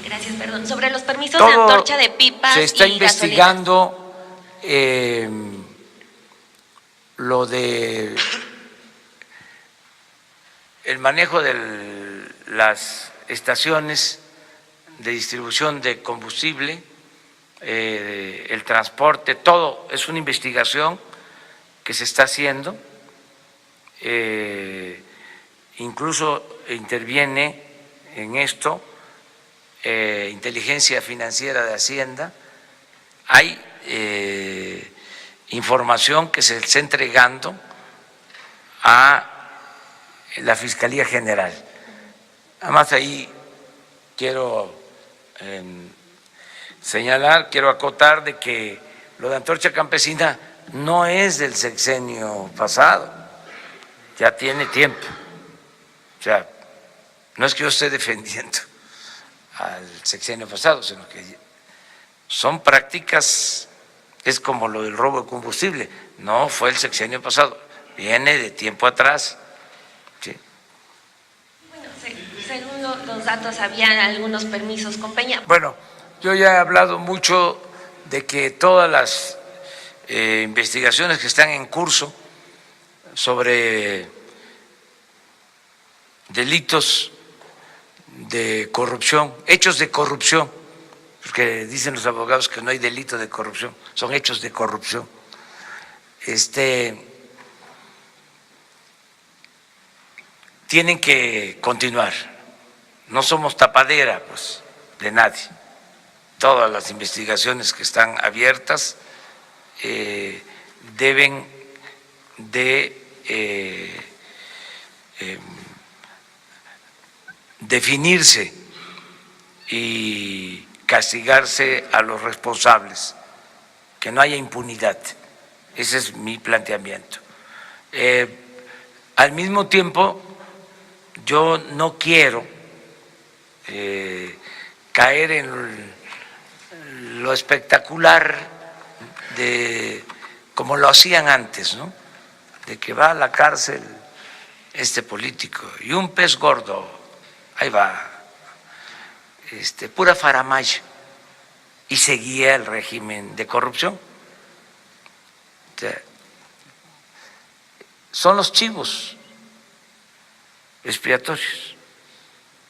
Gracias, perdón. Sobre los permisos de antorcha de pipas. Se está investigando lo de el manejo de las estaciones de distribución de combustible, el transporte, todo es una investigación que se está haciendo. Incluso interviene en esto inteligencia financiera de Hacienda. Hay información que se está entregando a la Fiscalía General. Además, ahí quiero señalar, quiero acotar de que lo de Antorcha Campesina no es del sexenio pasado, ya tiene tiempo. O sea, no es que yo esté defendiendo al sexenio pasado, sino que son prácticas, es como lo del robo de combustible, no fue el sexenio pasado, viene de tiempo atrás. ¿Sí? Bueno, según los datos, habían algunos permisos con Peña. Bueno, yo ya he hablado mucho de que todas las investigaciones que están en curso sobre delitos de corrupción, hechos de corrupción, porque dicen los abogados que no hay delito de corrupción, son hechos de corrupción. Tienen que continuar. No somos tapadera, pues, de nadie. Todas las investigaciones que están abiertas deben de definirse y castigarse a los responsables, que no haya impunidad. Ese es mi planteamiento. Al mismo tiempo, yo no quiero caer en lo espectacular de como lo hacían antes, ¿no? De que va a la cárcel este político y un pez gordo, ahí va, pura faramaya, y seguía el régimen de corrupción. O sea, son los chivos expiatorios.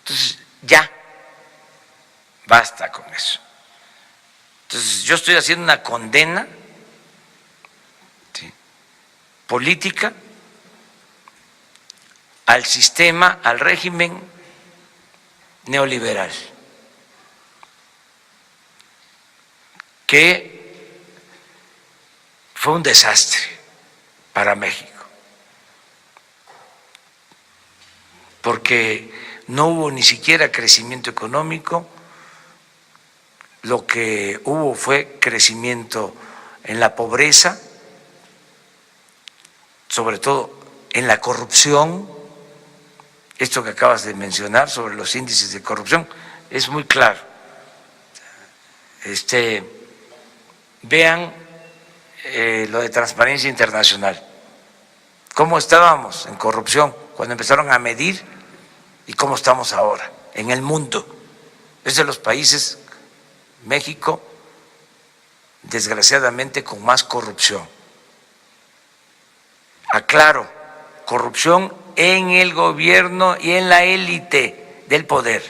Entonces, ya, basta con eso. Entonces, yo estoy haciendo una condena, ¿sí?, política al sistema, al régimen neoliberal, que fue un desastre para México, porque no hubo ni siquiera crecimiento económico, lo que hubo fue crecimiento en la pobreza, sobre todo en la corrupción. Esto que acabas de mencionar sobre los índices de corrupción es muy claro. Vean lo de Transparencia Internacional, cómo estábamos en corrupción cuando empezaron a medir y cómo estamos ahora en el mundo. Es de los países, México, desgraciadamente, con más corrupción. Aclaro, corrupción en el gobierno y en la élite del poder,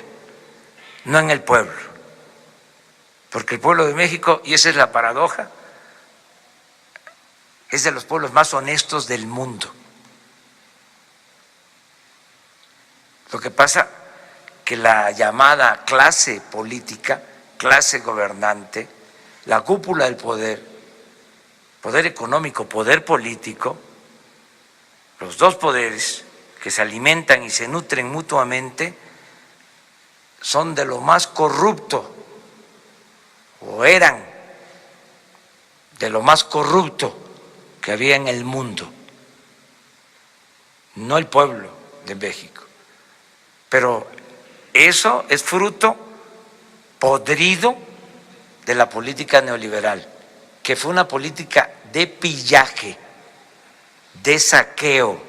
no en el pueblo. Porque el pueblo de México, y esa es la paradoja, es de los pueblos más honestos del mundo. Lo que pasa que la llamada clase política, clase gobernante, la cúpula del poder, poder económico, poder político, los dos poderes que se alimentan y se nutren mutuamente, son de lo más corrupto, o eran de lo más corrupto que había en el mundo, no el pueblo de México. Pero eso es fruto podrido de la política neoliberal, que fue una política de pillaje, de saqueo.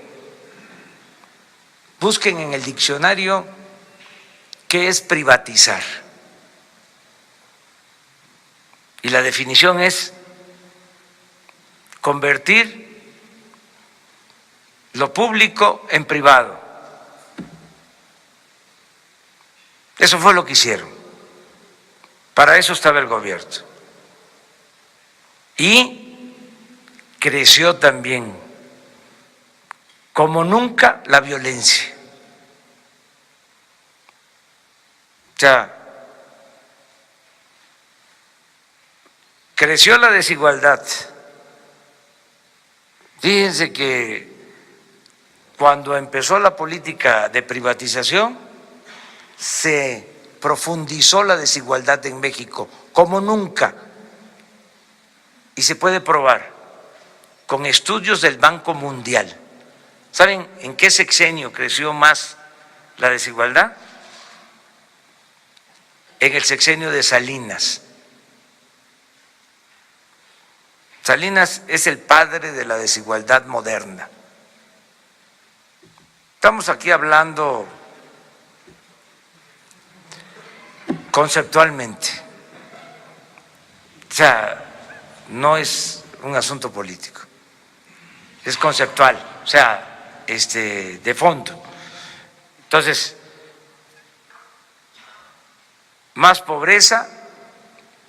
Busquen en el diccionario ¿qué es privatizar? Y la definición es convertir lo público en privado. Eso fue lo que hicieron. Para eso estaba el gobierno. Y creció también como nunca la violencia. O sea, creció la desigualdad. Fíjense que cuando empezó la política de privatización, se profundizó la desigualdad en México como nunca. Y se puede probar con estudios del Banco Mundial. ¿Saben en qué sexenio creció más la desigualdad? En el sexenio de Salinas. Salinas es el padre de la desigualdad moderna. Estamos aquí hablando conceptualmente. O sea, no es un asunto político, es conceptual, o sea, de fondo. Entonces, más pobreza,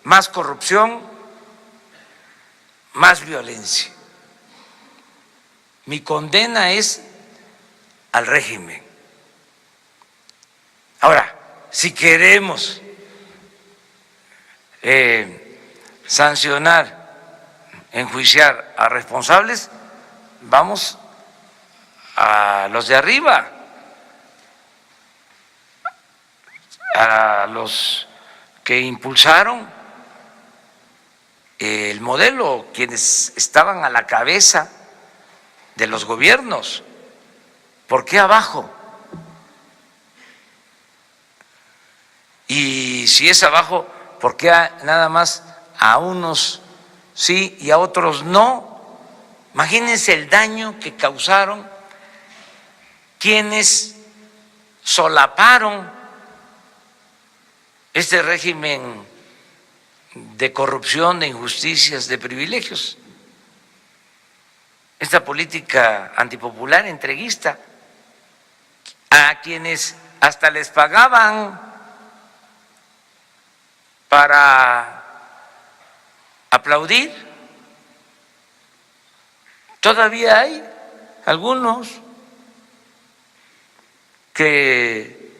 más corrupción, más violencia. Mi condena es al régimen. Ahora, si queremos sancionar, enjuiciar a responsables, vamos a los de arriba, a los que impulsaron el modelo, quienes estaban a la cabeza de los gobiernos. ¿Por qué abajo? Y si es abajo, ¿por qué nada más a unos sí y a otros no? Imagínense el daño que causaron quienes solaparon este régimen de corrupción, de injusticias, de privilegios, esta política antipopular, entreguista, a quienes hasta les pagaban para aplaudir. Todavía hay algunos que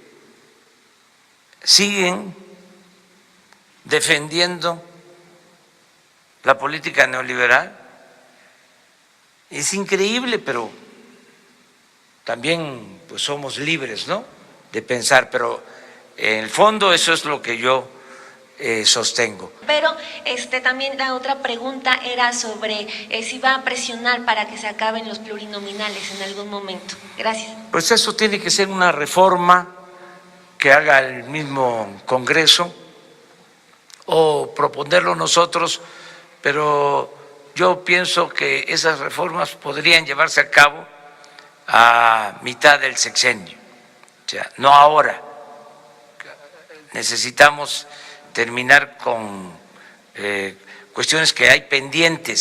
siguen defendiendo la política neoliberal. Es increíble, pero también pues somos libres, ¿no?, de pensar, pero en el fondo eso es lo que yo sostengo. Pero también la otra pregunta era sobre si va a presionar para que se acaben los plurinominales en algún momento. Gracias. Pues eso tiene que ser una reforma que haga el mismo Congreso o proponerlo nosotros, pero yo pienso que esas reformas podrían llevarse a cabo a mitad del sexenio, o sea, no ahora. Necesitamos terminar con cuestiones que hay pendientes.